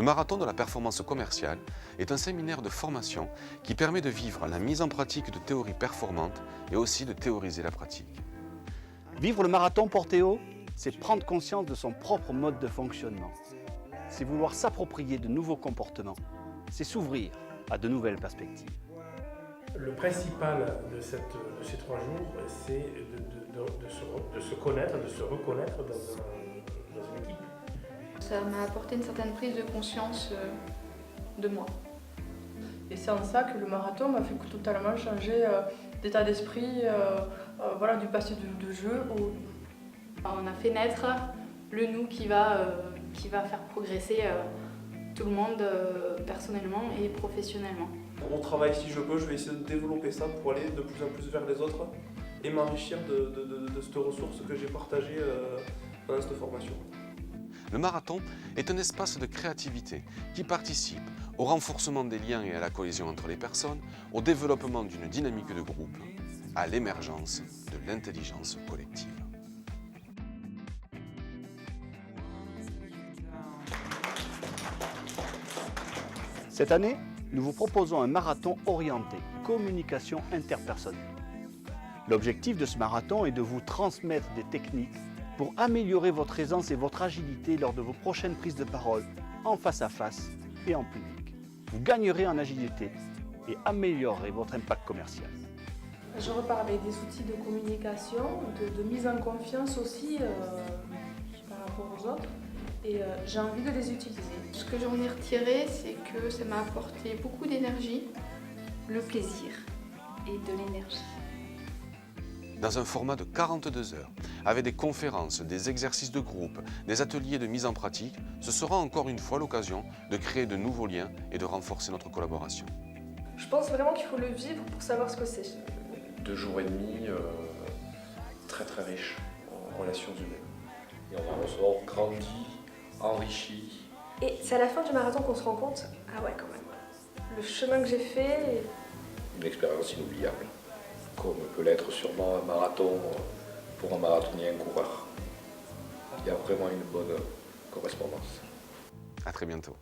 Le marathon de la performance commerciale est un séminaire de formation qui permet de vivre la mise en pratique de théories performantes et aussi de théoriser la pratique. Vivre le marathon Portéo, c'est prendre conscience de son propre mode de fonctionnement. C'est vouloir s'approprier de nouveaux comportements. C'est s'ouvrir à de nouvelles perspectives. Le principal de ces 3 jours, c'est de se connaître, de se reconnaître dans une équipe. Ça m'a apporté une certaine prise de conscience de moi. Et c'est en ça que le marathon m'a fait totalement changer d'état d'esprit, voilà, du passé de jeu au... On a fait naître le nous qui va faire progresser tout le monde personnellement et professionnellement. Au travail, si je peux, je vais essayer de développer ça pour aller de plus en plus vers les autres et m'enrichir de cette ressource que j'ai partagée pendant cette formation. Le marathon est un espace de créativité qui participe au renforcement des liens et à la cohésion entre les personnes, au développement d'une dynamique de groupe, à l'émergence de l'intelligence collective. Cette année, nous vous proposons un marathon orienté communication interpersonnelle. L'objectif de ce marathon est de vous transmettre des techniques pour améliorer votre aisance et votre agilité lors de vos prochaines prises de parole en face à face et en public. Vous gagnerez en agilité et améliorerez votre impact commercial. Je repars avec des outils de communication, de mise en confiance aussi par rapport aux autres. Et j'ai envie de les utiliser. Ce que j'en ai retiré, c'est que ça m'a apporté beaucoup d'énergie, le plaisir et de l'énergie. Dans un format de 42 heures, avec des conférences, des exercices de groupe, des ateliers de mise en pratique, ce sera encore une fois l'occasion de créer de nouveaux liens et de renforcer notre collaboration. Je pense vraiment qu'il faut le vivre pour savoir ce que c'est. 2 jours et demi très très riches en relations humaines. Et on en ressort grandi, enrichi. Et c'est à la fin du marathon qu'on se rend compte, ah ouais quand même, le chemin que j'ai fait... Une expérience inoubliable, comme peut l'être sûrement un marathon pour un marathonien, un coureur. Il y a vraiment une bonne correspondance. À très bientôt.